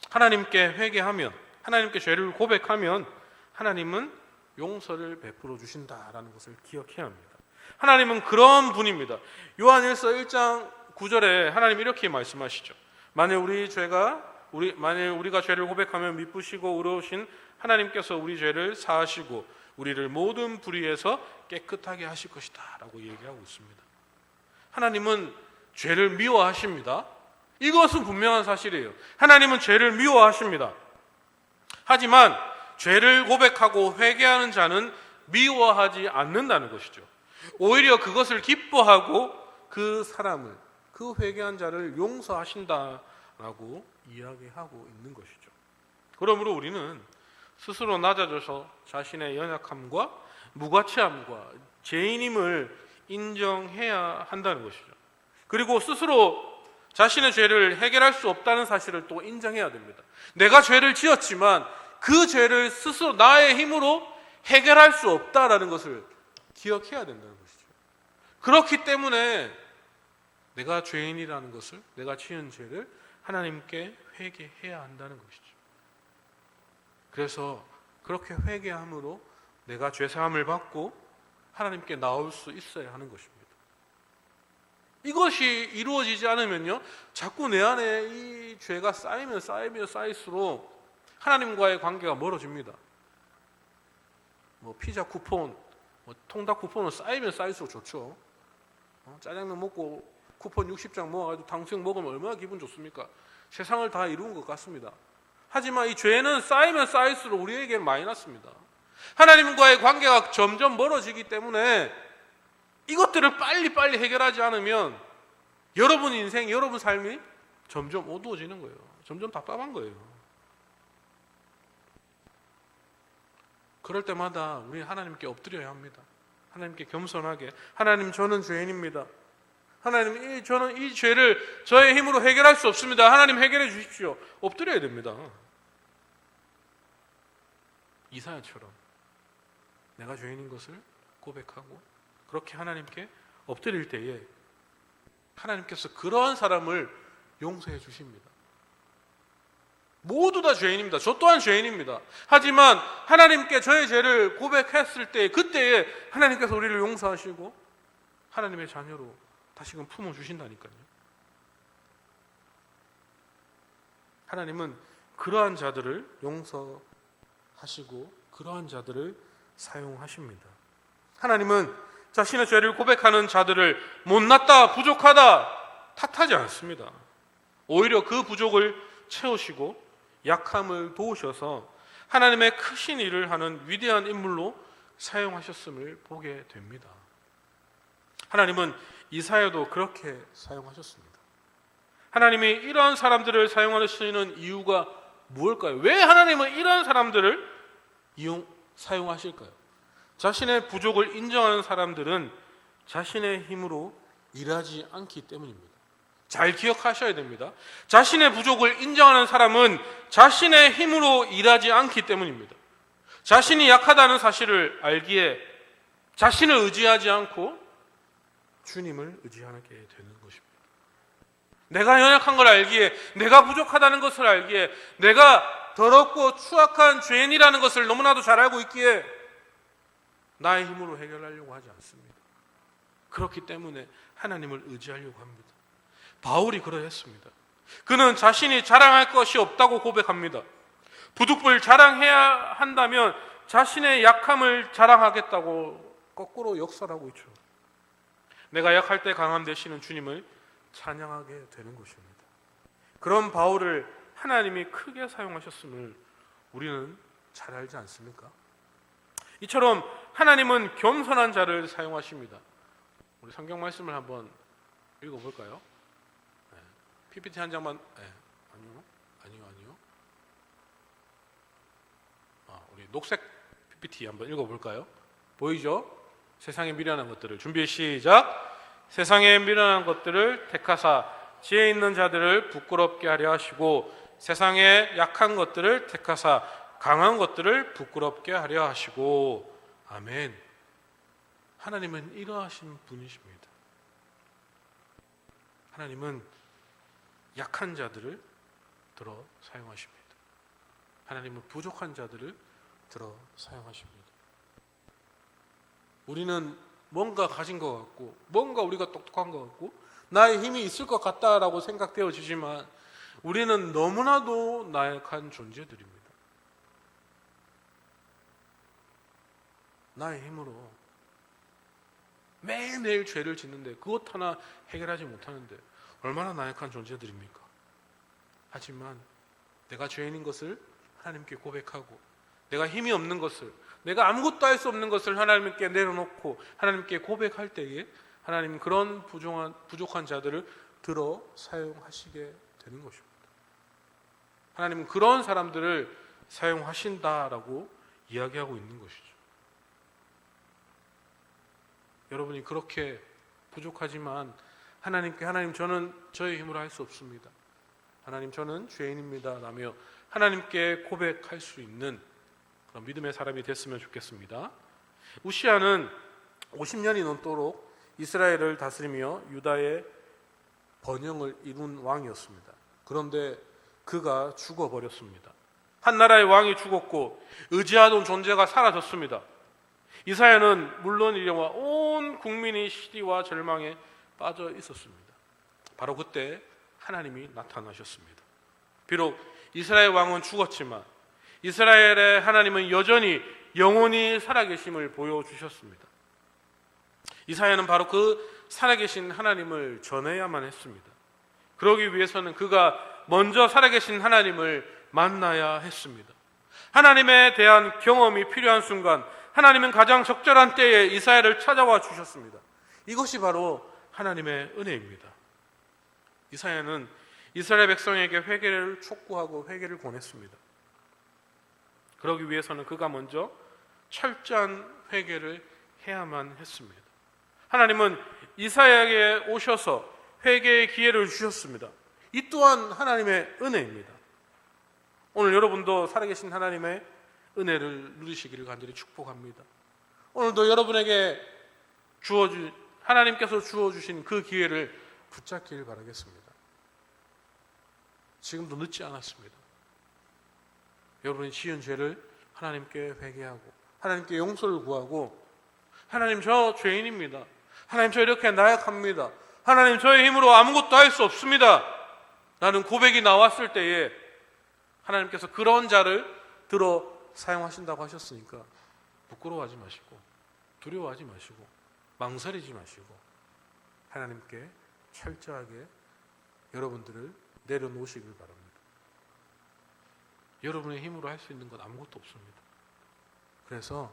하나님께 회개하면, 하나님께 죄를 고백하면 하나님은 용서를 베풀어 주신다라는 것을 기억해야 합니다. 하나님은 그런 분입니다. 요한일서 1장 9절에 하나님 이렇게 말씀하시죠. 만일 우리가 죄를 고백하면 미쁘시고 의로우신 하나님께서 우리 죄를 사하시고 우리를 모든 불의에서 깨끗하게 하실 것이다 라고 얘기하고 있습니다. 하나님은 죄를 미워하십니다. 이것은 분명한 사실이에요. 하나님은 죄를 미워하십니다. 하지만 죄를 고백하고 회개하는 자는 미워하지 않는다는 것이죠. 오히려 그것을 기뻐하고 그 사람을, 그 회개한 자를 용서하신다라고 이야기하고 있는 것이죠. 그러므로 우리는 스스로 낮아져서 자신의 연약함과 무가치함과 죄인임을 인정해야 한다는 것이죠. 그리고 스스로 자신의 죄를 해결할 수 없다는 사실을 또 인정해야 됩니다. 내가 죄를 지었지만 그 죄를 스스로 나의 힘으로 해결할 수 없다라는 것을 기억해야 된다는 것이죠. 그렇기 때문에 내가 죄인이라는 것을, 내가 지은 죄를 하나님께 회개해야 한다는 것이죠. 그래서 그렇게 회개함으로 내가 죄사함을 받고 하나님께 나올 수 있어야 하는 것입니다. 이것이 이루어지지 않으면요, 자꾸 내 안에 이 죄가 쌓이면 쌓일수록 하나님과의 관계가 멀어집니다. 피자 쿠폰, 통닭 쿠폰은 쌓이면 쌓일수록 좋죠. 짜장면 먹고 쿠폰 60장 모아가지고 탕수육 먹으면 얼마나 기분 좋습니까? 세상을 다 이룬 것 같습니다. 하지만 이 죄는 쌓이면 쌓일수록 우리에게는 마이너스입니다. 하나님과의 관계가 점점 멀어지기 때문에 이것들을 빨리 해결하지 않으면 여러분 인생, 여러분 삶이 점점 어두워지는 거예요. 점점 답답한 거예요. 그럴 때마다 우리 하나님께 엎드려야 합니다. 하나님께 겸손하게, 하나님, 저는 죄인입니다. 하나님, 저는 이 죄를 저의 힘으로 해결할 수 없습니다. 하나님, 해결해 주십시오. 엎드려야 됩니다. 이사야처럼 내가 죄인인 것을 고백하고 그렇게 하나님께 엎드릴 때에 하나님께서 그러한 사람을 용서해 주십니다. 모두 다 죄인입니다. 저 또한 죄인입니다. 하지만 하나님께 저의 죄를 고백했을 때, 그때에 하나님께서 우리를 용서하시고 하나님의 자녀로 다시금 품어주신다니까요. 하나님은 그러한 자들을 용서하시고 그러한 자들을 사용하십니다. 하나님은 자신의 죄를 고백하는 자들을 못났다, 부족하다 탓하지 않습니다. 오히려 그 부족을 채우시고 약함을 도우셔서 하나님의 크신 일을 하는 위대한 인물로 사용하셨음을 보게 됩니다. 하나님은 이사야도 그렇게 사용하셨습니다. 하나님이 이러한 사람들을 사용하시는 이유가 무엇일까요? 왜 하나님은 이러한 사람들을 사용하실까요? 자신의 부족을 인정하는 사람들은 자신의 힘으로 일하지 않기 때문입니다. 잘 기억하셔야 됩니다. 자신의 부족을 인정하는 사람은 자신의 힘으로 일하지 않기 때문입니다. 자신이 약하다는 사실을 알기에 자신을 의지하지 않고 주님을 의지하게 되는 것입니다. 내가 연약한 걸 알기에, 내가 부족하다는 것을 알기에, 내가 더럽고 추악한 죄인이라는 것을 너무나도 잘 알고 있기에 나의 힘으로 해결하려고 하지 않습니다. 그렇기 때문에 하나님을 의지하려고 합니다. 바울이 그러했습니다. 그는 자신이 자랑할 것이 없다고 고백합니다. 부득불 자랑해야 한다면 자신의 약함을 자랑하겠다고 거꾸로 역설하고 있죠. 내가 약할 때 강함 되시는 주님을 찬양하게 되는 것입니다. 그런 바울을 하나님이 크게 사용하셨음을 우리는 잘 알지 않습니까? 이처럼 하나님은 겸손한 자를 사용하십니다. 우리 성경 말씀을 한번 읽어볼까요? PPT 한 장만 녹색 PPT 한번 읽어볼까요? 보이죠? 세상의 미련한 것들을. 준비 시작. 세상의 미련한 것들을 택하사 지혜 있는 자들을 부끄럽게 하려 하시고 세상의 약한 것들을 택하사 강한 것들을 부끄럽게 하려 하시고. 아멘. 하나님은 이러하신 분이십니다. 하나님은 약한 자들을 들어 사용하십니다. 하나님은 부족한 자들을 들어 사용하십니다. 우리는 뭔가 가진 것 같고 뭔가 우리가 똑똑한 것 같고 나의 힘이 있을 것 같다라고 생각되어지지만 우리는 너무나도 나약한 존재들입니다. 나의 힘으로 매일매일 죄를 짓는데 그것 하나 해결하지 못하는데 얼마나 나약한 존재들입니까? 하지만 내가 죄인인 것을 하나님께 고백하고 내가 힘이 없는 것을, 내가 아무것도 할 수 없는 것을 하나님께 내려놓고 하나님께 고백할 때에 하나님은 그런 부족한 자들을 들어 사용하시게 되는 것입니다. 하나님은 그런 사람들을 사용하신다라고 이야기하고 있는 것이죠. 여러분이 그렇게 부족하지만 하나님께 하나님 저는 저의 힘으로 할 수 없습니다. 하나님 저는 죄인입니다 라며 하나님께 고백할 수 있는 그런 믿음의 사람이 됐으면 좋겠습니다. 우시아는 50년이 넘도록 이스라엘을 다스리며 유다의 번영을 이룬 왕이었습니다. 그런데 그가 죽어버렸습니다. 한 나라의 왕이 죽었고 의지하던 존재가 사라졌습니다. 이사야는 물론이려와 온 국민이 시리와 절망에 빠져 있었습니다. 바로 그때 하나님이 나타나셨습니다. 비록 이스라엘 왕은 죽었지만 이스라엘의 하나님은 여전히 영원히 살아계심을 보여주셨습니다. 이사야는 바로 그 살아계신 하나님을 전해야만 했습니다. 그러기 위해서는 그가 먼저 살아계신 하나님을 만나야 했습니다. 하나님에 대한 경험이 필요한 순간 하나님은 가장 적절한 때에 이사야를 찾아와 주셨습니다. 이것이 바로 하나님의 은혜입니다. 이사야는 이스라엘 백성에게 회개를 촉구하고 회개를 권했습니다. 그러기 위해서는 그가 먼저 철저한 회개를 해야만 했습니다. 하나님은 이사야에게 오셔서 회개의 기회를 주셨습니다. 이 또한 하나님의 은혜입니다. 오늘 여러분도 살아계신 하나님의 은혜를 누리시기를 간절히 축복합니다. 오늘도 여러분에게 하나님께서 주어주신 그 기회를 붙잡기를 바라겠습니다. 지금도 늦지 않았습니다. 여러분이 지은 죄를 하나님께 회개하고 하나님께 용서를 구하고 하나님 저 죄인입니다. 하나님 저 이렇게 나약합니다. 하나님 저의 힘으로 아무것도 할 수 없습니다. 라는 고백이 나왔을 때에 하나님께서 그런 자를 들어 사용하신다고 하셨으니까 부끄러워하지 마시고 두려워하지 마시고 망설이지 마시고 하나님께 철저하게 여러분들을 내려놓으시길 바랍니다. 여러분의 힘으로 할 수 있는 건 아무것도 없습니다. 그래서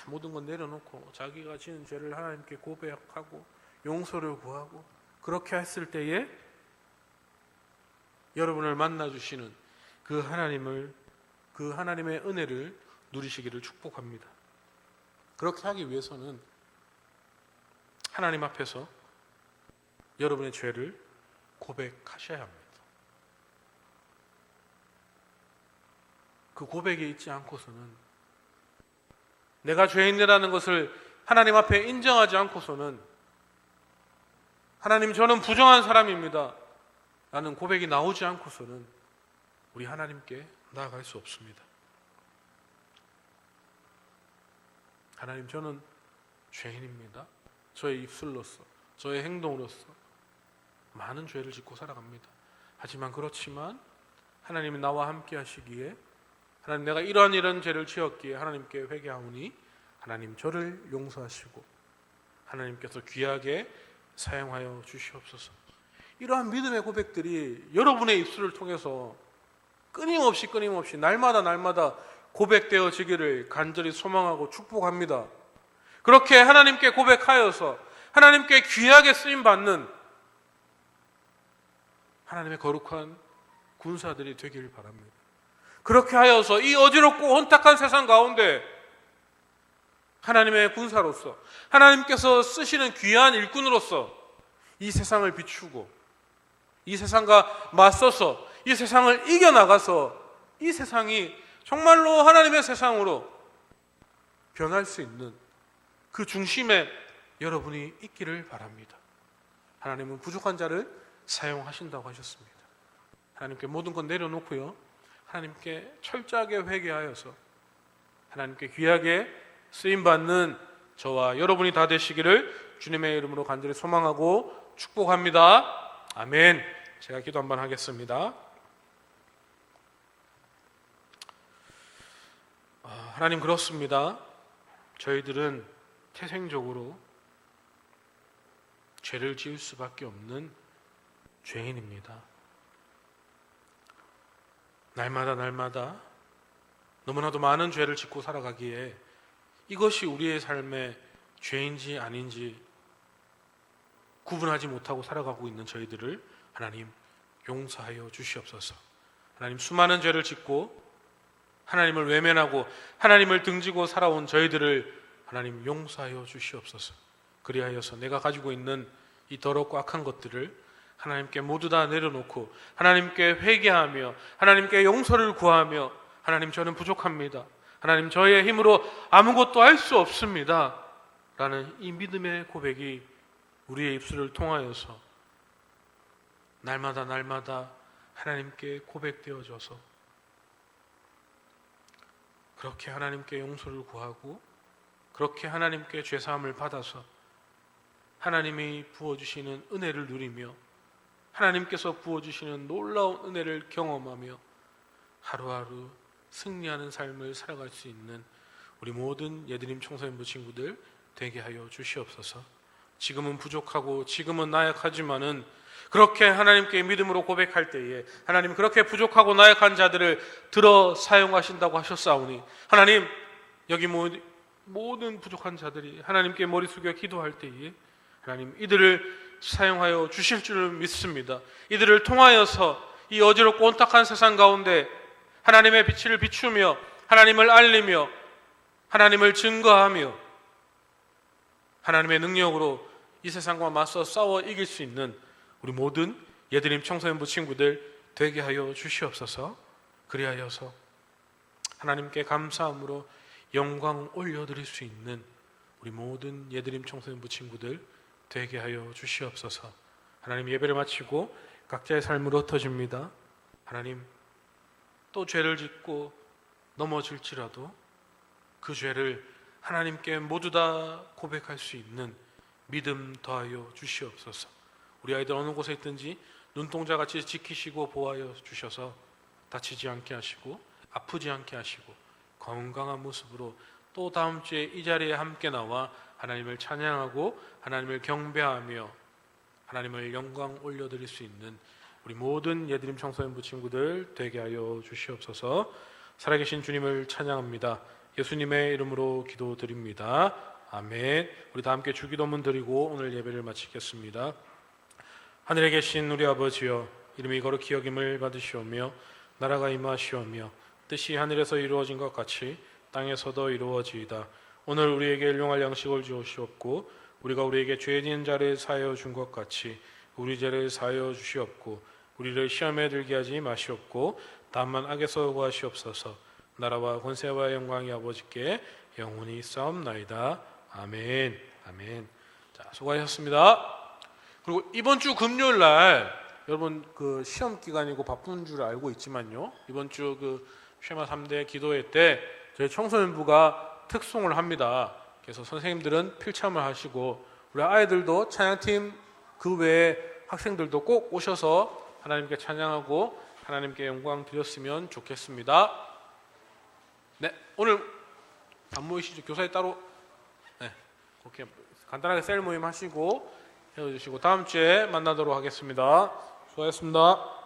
모든 건 내려놓고 자기가 지은 죄를 하나님께 고백하고 용서를 구하고 그렇게 했을 때에 여러분을 만나주시는 그 하나님의 은혜를 누리시기를 축복합니다. 그렇게 하기 위해서는 하나님 앞에서 여러분의 죄를 고백하셔야 합니다. 그 고백이 있지 않고서는 내가 죄인이라는 것을 하나님 앞에 인정하지 않고서는 하나님 저는 부정한 사람입니다 라는 고백이 나오지 않고서는 우리 하나님께 나아갈 수 없습니다. 하나님 저는 죄인입니다. 저의 입술로서 저의 행동으로서 많은 죄를 짓고 살아갑니다. 하지만 그렇지만 하나님이 나와 함께 하시기에 하나님 내가 이런 죄를 지었기에 하나님께 회개하오니 하나님 저를 용서하시고 하나님께서 귀하게 사용하여 주시옵소서. 이러한 믿음의 고백들이 여러분의 입술을 통해서 끊임없이 날마다 고백되어지기를 간절히 소망하고 축복합니다. 그렇게 하나님께 고백하여서 하나님께 귀하게 쓰임받는 하나님의 거룩한 군사들이 되기를 바랍니다. 그렇게 하여서 이 어지럽고 혼탁한 세상 가운데 하나님의 군사로서, 하나님께서 쓰시는 귀한 일꾼으로서 이 세상을 비추고 이 세상과 맞서서 이 세상을 이겨나가서 이 세상이 정말로 하나님의 세상으로 변할 수 있는 그 중심에 여러분이 있기를 바랍니다. 하나님은 부족한 자를 사용하신다고 하셨습니다. 하나님께 모든 것 내려놓고요, 하나님께 철저하게 회개하여서 하나님께 귀하게 쓰임받는 저와 여러분이 다 되시기를 주님의 이름으로 간절히 소망하고 축복합니다. 아멘. 제가 기도 한번 하겠습니다. 하나님, 그렇습니다. 저희들은 태생적으로 죄를 지을 수밖에 없는 죄인입니다. 날마다 너무나도 많은 죄를 짓고 살아가기에 이것이 우리의 삶의 죄인지 아닌지 구분하지 못하고 살아가고 있는 저희들을 하나님 용서하여 주시옵소서. 하나님, 수많은 죄를 짓고 하나님을 외면하고 하나님을 등지고 살아온 저희들을 하나님 용서하여 주시옵소서. 그리하여서 내가 가지고 있는 이 더럽고 악한 것들을 하나님께 모두 다 내려놓고 하나님께 회개하며 하나님께 용서를 구하며, 하나님, 저는 부족합니다. 하나님, 저의 힘으로 아무것도 할 수 없습니다. 라는 이 믿음의 고백이 우리의 입술을 통하여서 날마다 하나님께 고백되어져서 그렇게 하나님께 용서를 구하고 그렇게 하나님께 죄사함을 받아서 하나님이 부어주시는 은혜를 누리며 하나님께서 부어주시는 놀라운 은혜를 경험하며 하루하루 승리하는 삶을 살아갈 수 있는 우리 모든 예드림 청소년부 친구들 되게 하여 주시옵소서. 지금은 부족하고 지금은 나약하지만은 그렇게 하나님께 믿음으로 고백할 때에 하나님, 그렇게 부족하고 나약한 자들을 들어 사용하신다고 하셨사오니 하나님, 여기 모든 부족한 자들이 하나님께 머리 숙여 기도할 때에 하나님, 이들을 사용하여 주실 줄을 믿습니다. 이들을 통하여서 이 어지럽고 온탁한 세상 가운데 하나님의 빛을 비추며 하나님을 알리며 하나님을 증거하며 하나님의 능력으로 이 세상과 맞서 싸워 이길 수 있는 우리 모든 예드림 청소년부 친구들 되게 하여 주시옵소서. 그리하여서 하나님께 감사함으로 영광 올려드릴 수 있는 우리 모든 예드림 청소년부 친구들 되게 하여 주시옵소서. 하나님, 예배를 마치고 각자의 삶으로 흩어집니다. 하나님, 또 죄를 짓고 넘어질지라도 그 죄를 하나님께 모두 다 고백할 수 있는 믿음 더하여 주시옵소서. 우리 아이들 어느 곳에 있든지 눈동자같이 지키시고 보호하여 주셔서 다치지 않게 하시고 아프지 않게 하시고 건강한 모습으로 또 다음 주에 이 자리에 함께 나와 하나님을 찬양하고 하나님을 경배하며 하나님을 영광 올려드릴 수 있는 우리 모든 예드림 청소년부 친구들 되게 하여 주시옵소서. 살아계신 주님을 찬양합니다. 예수님의 이름으로 기도드립니다. 아멘. 우리 다 함께 주기도문 드리고 오늘 예배를 마치겠습니다. 하늘에 계신 우리 아버지여, 이름이 거룩히 여김을 받으시오며 나라가 임하시오며 뜻이 하늘에서 이루어진 것 같이 땅에서도 이루어지이다. 오늘 우리에게 일용할 양식을 주시옵고 우리가 우리에게 죄 지은 자를 사하여 준 것 같이 우리 죄를 사하여 주시옵고 우리를 시험에 들게 하지 마시옵고 다만 악에서 구하시옵소서. 나라와 권세와 영광이 아버지께 영원히 싸움나이다. 아멘. 아멘. 자, 수고하셨습니다. 그리고 이번 주 금요일 날 여러분 그 시험 기간이고 바쁜 줄 알고 있지만요, 이번 주 그 쉐마 3대 기도회 때 저희 청소년부가 특송을 합니다. 그래서 선생님들은 필참을 하시고 우리 아이들도 찬양팀 그 외에 학생들도 꼭 오셔서 하나님께 찬양하고 하나님께 영광 드렸으면 좋겠습니다. 네, 오늘 안 모이시죠? 교사에 따로 그렇게 간단하게 셀 모임 하시고 헤어지시고 다음 주에 만나도록 하겠습니다. 수고하셨습니다.